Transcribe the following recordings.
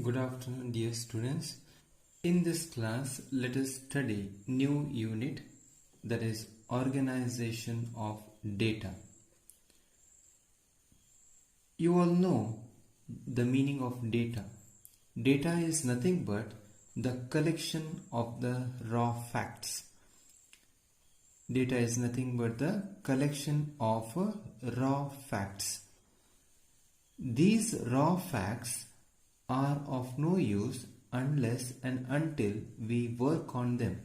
Good afternoon, dear students. In this class, let us study new unit, that is organization of data. You all know the meaning of data. Data is nothing but the collection of the raw facts. Data is nothing but the collection of raw facts. These raw facts are of no use unless and until we work on them.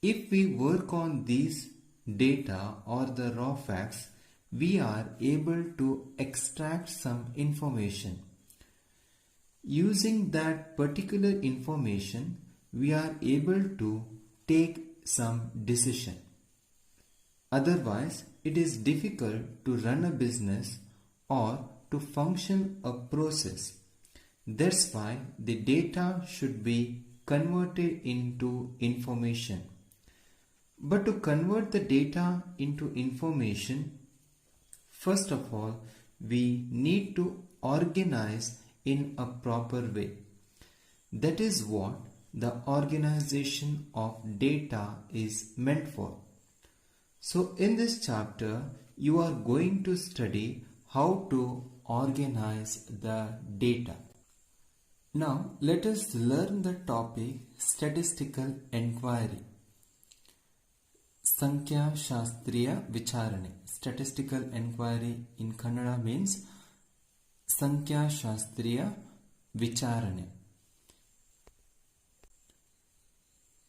If we work on these data or the raw facts, we are able to extract some information. Using that particular information, we are able to take some decision. Otherwise, it is difficult to run a business or to function a process. That's why the data should be converted into information. But to convert the data into information, first of all, we need to organize in a proper way. That is what the organization of data is meant for. So in this chapter, you are going to study how to organize the data. Now let us learn the topic statistical enquiry. Sankhya Shastriya Vicharane. Statistical enquiry in Kannada means Sankhya Shastriya Vicharane.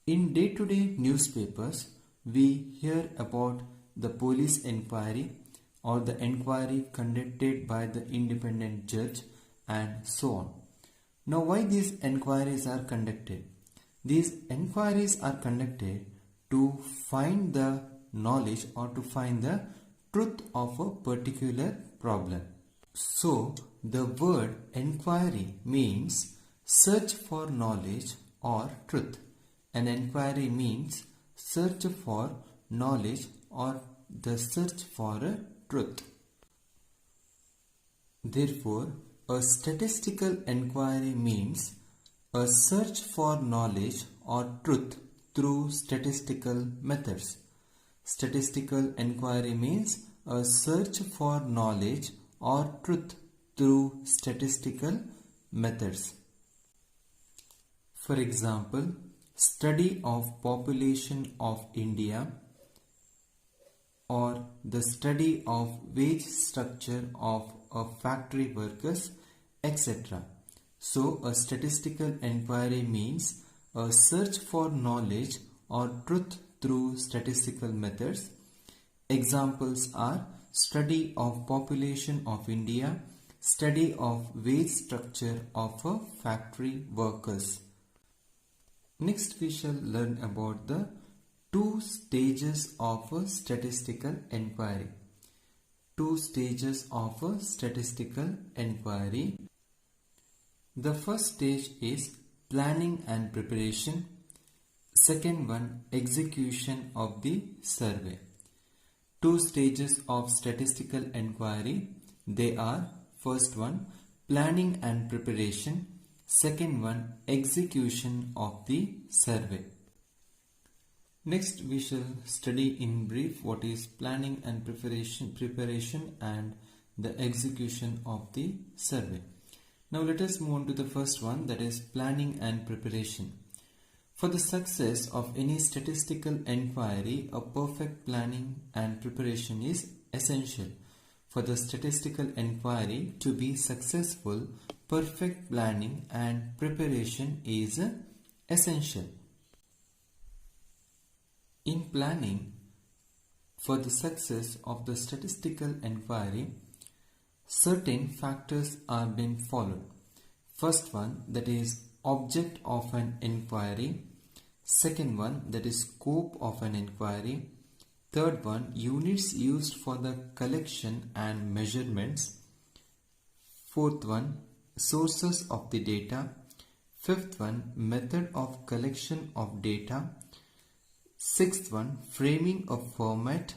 In day-to-day newspapers, we hear about the police enquiry or the enquiry conducted by the independent judge and so on. Now, why these enquiries are conducted? These enquiries are conducted to find the knowledge or to find the truth of a particular problem. So, the word enquiry means search for knowledge or truth. An enquiry means search for knowledge or the search for a truth. Therefore, a statistical enquiry means a search for knowledge or truth through statistical methods. Statistical enquiry means a search for knowledge or truth through statistical methods. For example, study of population of India or the study of wage structure of factory workers, etc. So, a statistical enquiry means a search for knowledge or truth through statistical methods. Examples are study of population of India, study of wage structure of factory workers. Next, we shall learn about the two stages of a statistical enquiry. Two stages of a statistical enquiry. The first stage is planning and preparation. Second one, execution of the survey. Two stages of statistical enquiry. They are, first one, planning and preparation. Second one, execution of the survey. Next, we shall study in brief what is planning and preparation and the execution of the survey. Now let us move on to the first one, that is planning and preparation. For the success of any statistical enquiry, a perfect planning and preparation is essential. For the statistical enquiry to be successful, perfect planning and preparation is essential. In planning for the success of the statistical enquiry, certain factors are being followed. First one, that is object of an enquiry. Second one, that is scope of an enquiry. Third one, units used for the collection and measurements. Fourth one, sources of the data. Fifth one, method of collection of data. Sixth one, framing of format.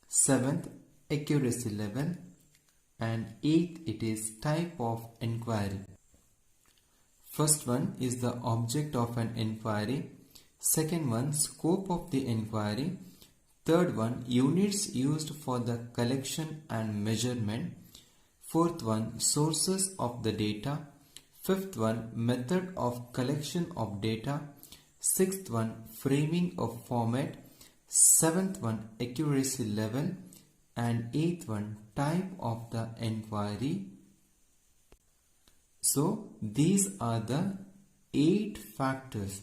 Seventh, accuracy level. And eighth, it is type of enquiry. First one is the object of an inquiry. Second one, scope of the inquiry. Third one, units used for the collection and measurement. Fourth one, sources of the data. Fifth one, method of collection of data. Sixth one, framing of format. Seventh one, accuracy level. And eighth one, type of the inquiry. So these are the 8 factors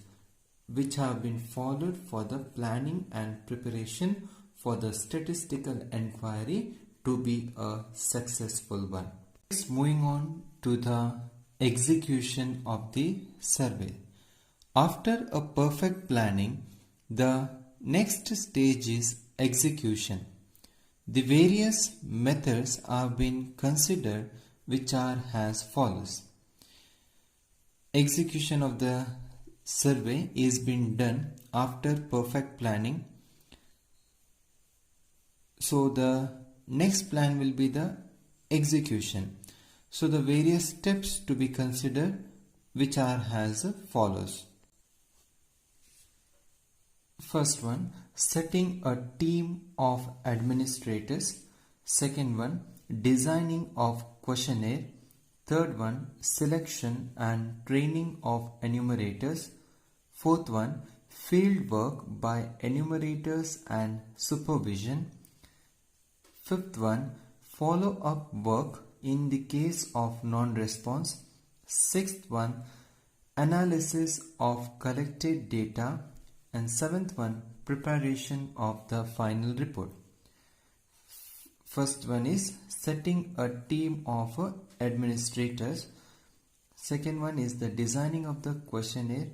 which have been followed for the planning and preparation for the statistical inquiry to be a successful one. Next, moving on to the execution of the survey. After a perfect planning, the next stage is execution. The various methods have been considered, which are as follows. Execution of the survey is being done after perfect planning. So the next plan will be the execution. So the various steps to be considered, which are as follows. First one, setting a team of administrators. Second one, designing of questionnaire. Third one, selection and training of enumerators. Fourth one, field work by enumerators and supervision. Fifth one, follow-up work in the case of non-response. Sixth one, analysis of collected data. And seventh one, preparation of the final report. First one is setting a team of administrators. Second one is the designing of the questionnaire.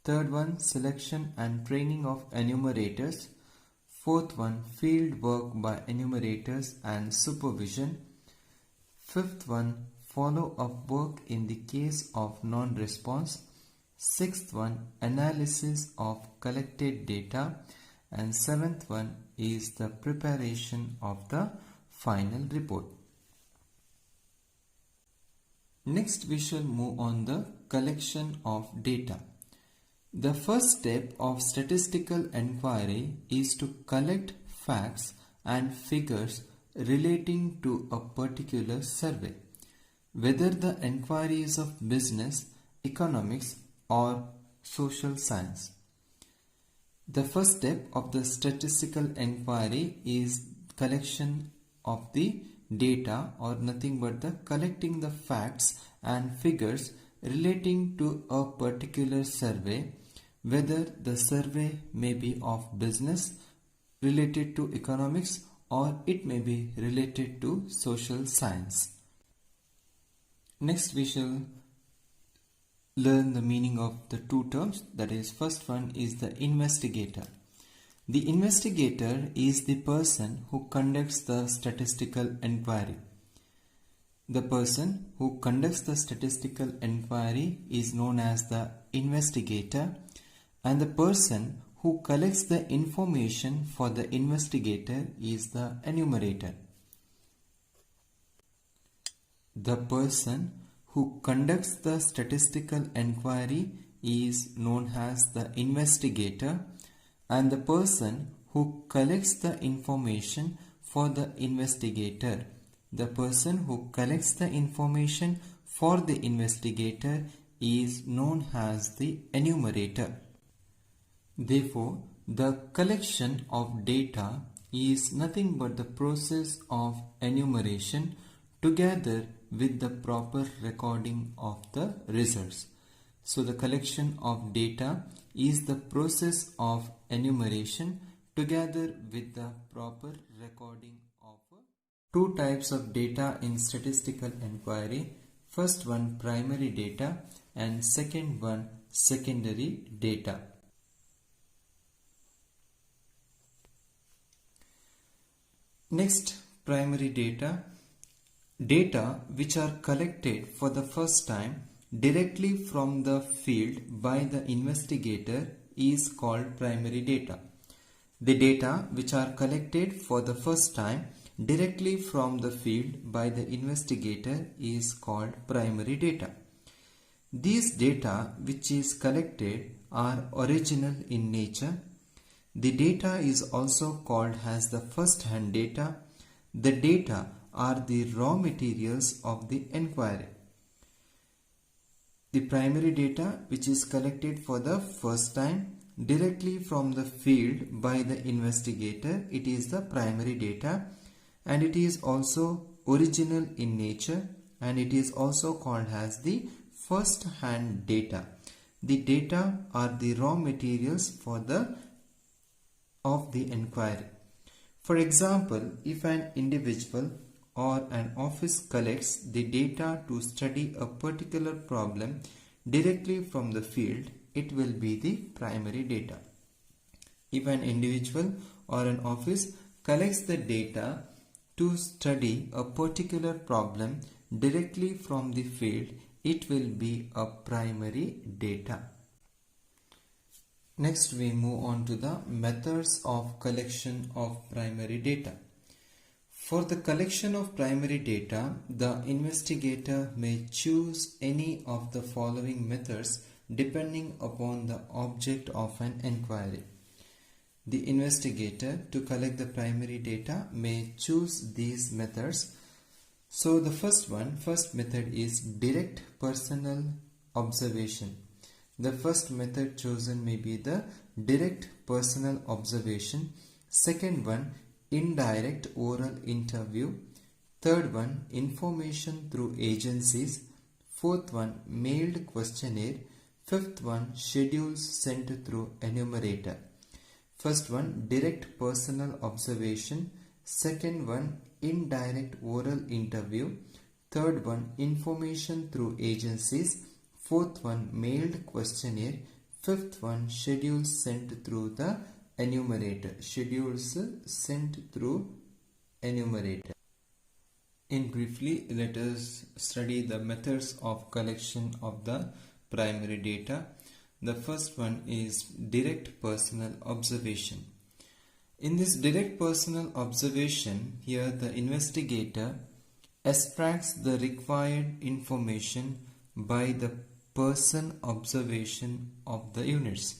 Third one, selection and training of enumerators. Fourth one, field work by enumerators and supervision. Fifth one, follow-up work in the case of non-response. Sixth one, analysis of collected data. And seventh one is the preparation of the final report. Next, we shall move on the collection of data. The first step of statistical inquiry is to collect facts and figures relating to a particular survey, whether the inquiry is of business, economics, or social science. The first step of the statistical inquiry is collection of the data, or nothing but the collecting the facts and figures relating to a particular survey, whether the survey may be of business, related to economics, or it may be related to social science. Next, we shall learn the meaning of the two terms. That is, first one is the investigator. The investigator is the person who conducts the statistical inquiry. The person who conducts the statistical inquiry is known as the investigator, and the person who collects the information for the investigator is the enumerator. The person who conducts the statistical inquiry is known as the investigator, and the person who collects the information for the investigator, the person who collects the information for the investigator is known as the enumerator. Therefore, the collection of data is nothing but the process of enumeration together with the proper recording of the results. So the collection of data is the process of enumeration together with the proper recording of two types of data in statistical inquiry. First one, primary data, and second one, secondary data. Next, primary data. Data which are collected for the first time directly from the field by the investigator is called primary data. The data which are collected for the first time directly from the field by the investigator is called primary data. These data which is collected are original in nature. The data is also called as the first-hand data. The data are the raw materials of the inquiry. The primary data which is collected for the first time directly from the field by the investigator, it is the primary data, and it is also original in nature, and it is also called as the first-hand data. The data are the raw materials of the inquiry. For example, if an individual or an office collects the data to study a particular problem directly from the field, it will be the primary data. If an individual or an office collects the data to study a particular problem directly from the field, it will be a primary data. Next, we move on to the methods of collection of primary data. For the collection of primary data, the investigator may choose any of the following methods depending upon the object of an inquiry. The investigator, to collect the primary data, may choose these methods. So the first method is direct personal observation. The first method chosen may be the direct personal observation. Second one, indirect oral interview. Third one, information through agencies. Fourth one, mailed questionnaire. Fifth one, schedules sent through enumerator. First one, direct personal observation. Second one, indirect oral interview. Third one, information through agencies. Fourth one, mailed questionnaire. Fifth one, schedules sent through the enumerator. Schedules sent through enumerator. In briefly, let us study the methods of collection of the primary data. The first one is direct personal observation. In this direct personal observation, here the investigator extracts the required information by the person observation of the units.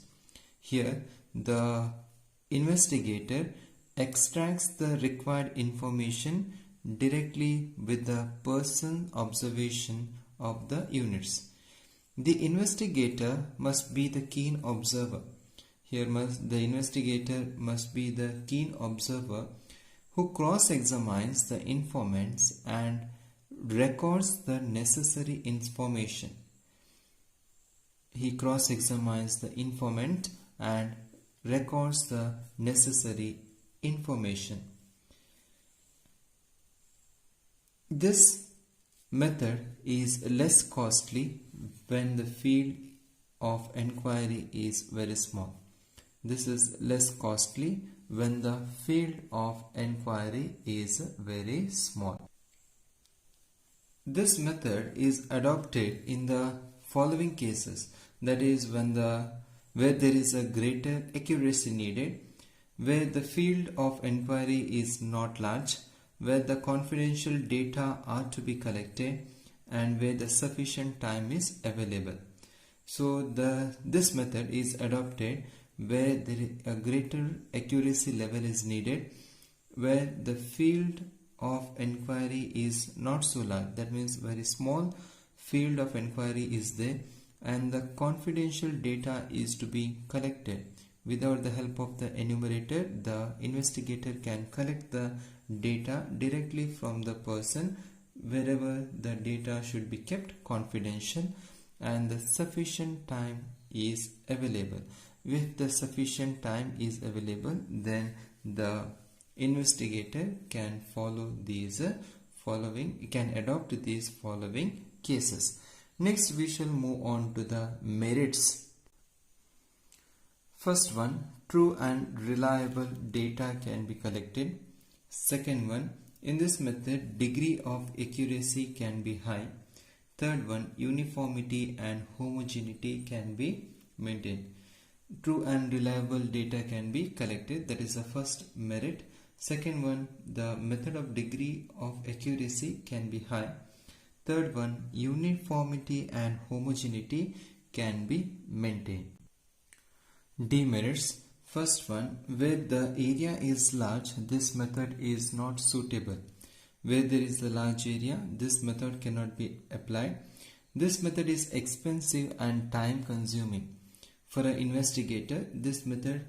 Here the investigator extracts the required information directly with the person observation of the units. The investigator must be the keen observer. Here the investigator must be the keen observer who cross-examines the informants and records the necessary information. He cross-examines the informant and records the necessary information. This method is less costly when the field of inquiry is very small. This is less costly when the field of inquiry is very small. This method is adopted in the following cases, that is where there is a greater accuracy needed, where the field of inquiry is not large, where the confidential data are to be collected, and where the sufficient time is available. So this method is adopted where a greater accuracy level is needed, where the field of inquiry is not so large, that means very small field of inquiry is there, and the confidential data is to be collected. Without the help of the enumerator, the investigator can collect the data directly from the person wherever the data should be kept confidential, and the sufficient time is available. If the sufficient time is available, then the investigator can adopt these following cases. Next, we shall move on to the merits. First one, true and reliable data can be collected. Second one, in this method, degree of accuracy can be high. Third one, uniformity and homogeneity can be maintained. True and reliable data can be collected, that is the first merit. Second one, the method of degree of accuracy can be high. Third one, uniformity and homogeneity can be maintained. Demerits. First one, where the area is large, this method is not suitable. Where there is a large area, this method cannot be applied. This method is expensive and time consuming. For an investigator, this method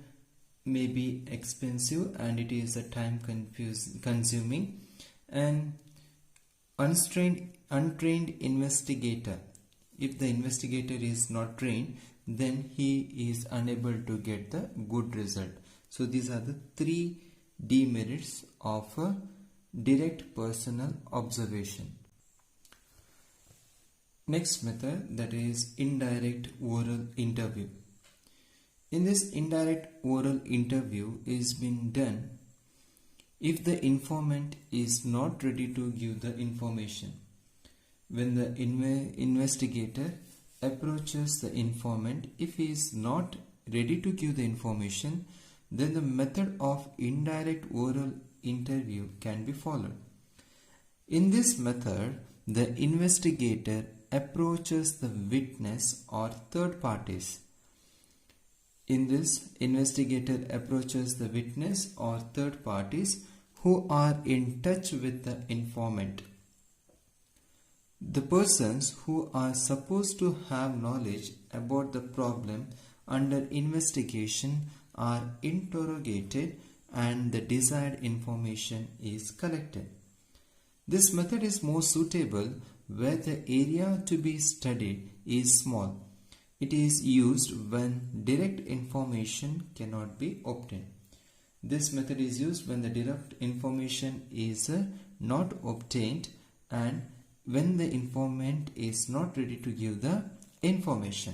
may be expensive and it is a time consuming. And untrained investigator, if the investigator is not trained, then he is unable to get the good result. So these are the three demerits of a direct personal observation. Next method, that is indirect oral interview. In this indirect oral interview is being done if the informant is not ready to give the information. When the investigator approaches the informant, if he is not ready to give the information, then the method of indirect oral interview can be followed. In this method, the investigator approaches the witness or third parties. In this, investigator approaches the witness or third parties who are in touch with the informant. The persons who are supposed to have knowledge about the problem under investigation are interrogated and the desired information is collected. This method is more suitable where the area to be studied is small. It is used when direct information cannot be obtained. This method is used when the direct information is not obtained and when the informant is not ready to give the information.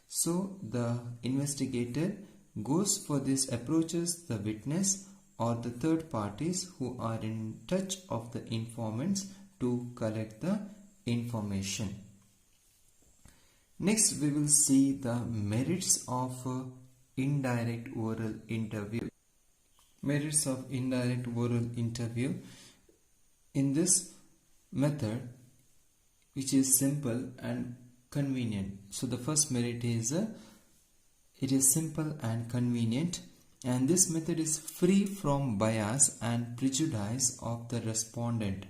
So the investigator goes for this, approaches the witness or the third parties who are in touch of the informants to collect the information. Next we will see the merits of indirect oral interview. Merits of indirect oral interview. In this method, which is simple and convenient. So the first merit is it is simple and convenient, and this method is free from bias and prejudice of the respondent.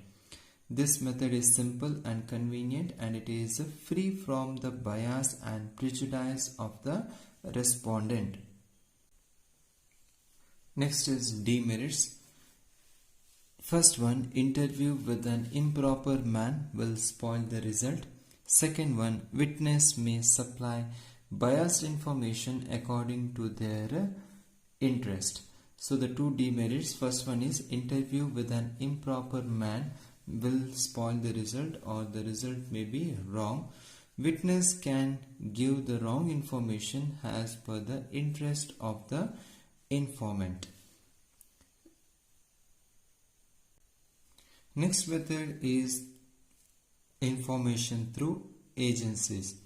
This method is simple and convenient and it is free from the bias and prejudice of the respondent. Next is demerits. First one, interview with an improper man will spoil the result. Second one, witness may supply biased information according to their interest. So the two demerits, first one is interview with an improper man will spoil the result or the result may be wrong. Witness can give the wrong information as per the interest of the informant. Next method is information through agencies.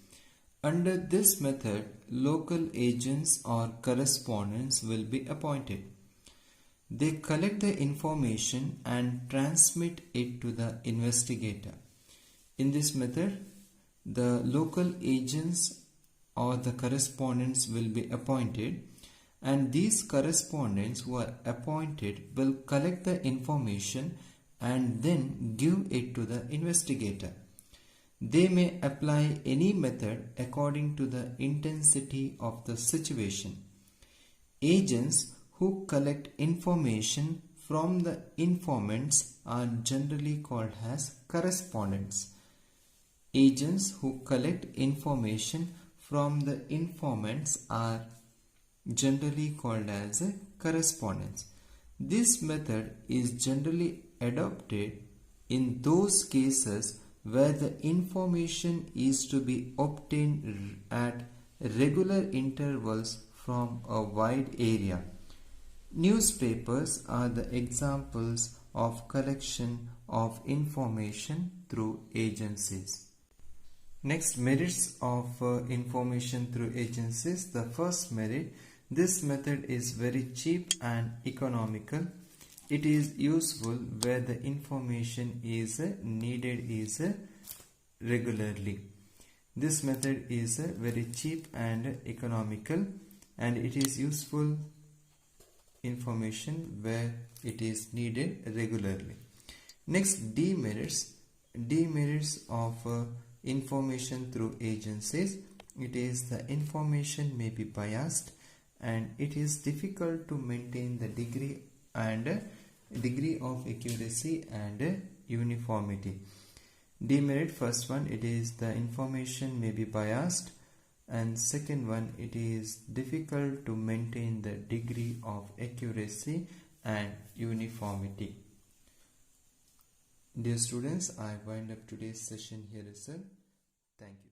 Under this method, local agents or correspondents will be appointed. They collect the information and transmit it to the investigator. In this method, the local agents or the correspondents will be appointed, and these correspondents who are appointed will collect the information and then give it to the investigator. They may apply any method according to the intensity of the situation. Agents who collect information from the informants are generally called as correspondents. Agents who collect information from the informants are generally called as correspondents. This method is generally adopted in those cases where the information is to be obtained at regular intervals from a wide area. Newspapers are the examples of collection of information through agencies. Next, merits of information through agencies. The first merit, this method is very cheap and economical. It is useful where the information is needed is regularly. This method is very cheap and economical, and it is useful information where it is needed regularly. Next, demerits. Demerits of information through agencies. It is the information may be biased, and it is difficult to maintain the degree of accuracy and uniformity. Demerit, first one, it is the information may be biased, and second one, it is difficult to maintain the degree of accuracy and uniformity. Dear students, I wind up today's session here, sir. Thank you.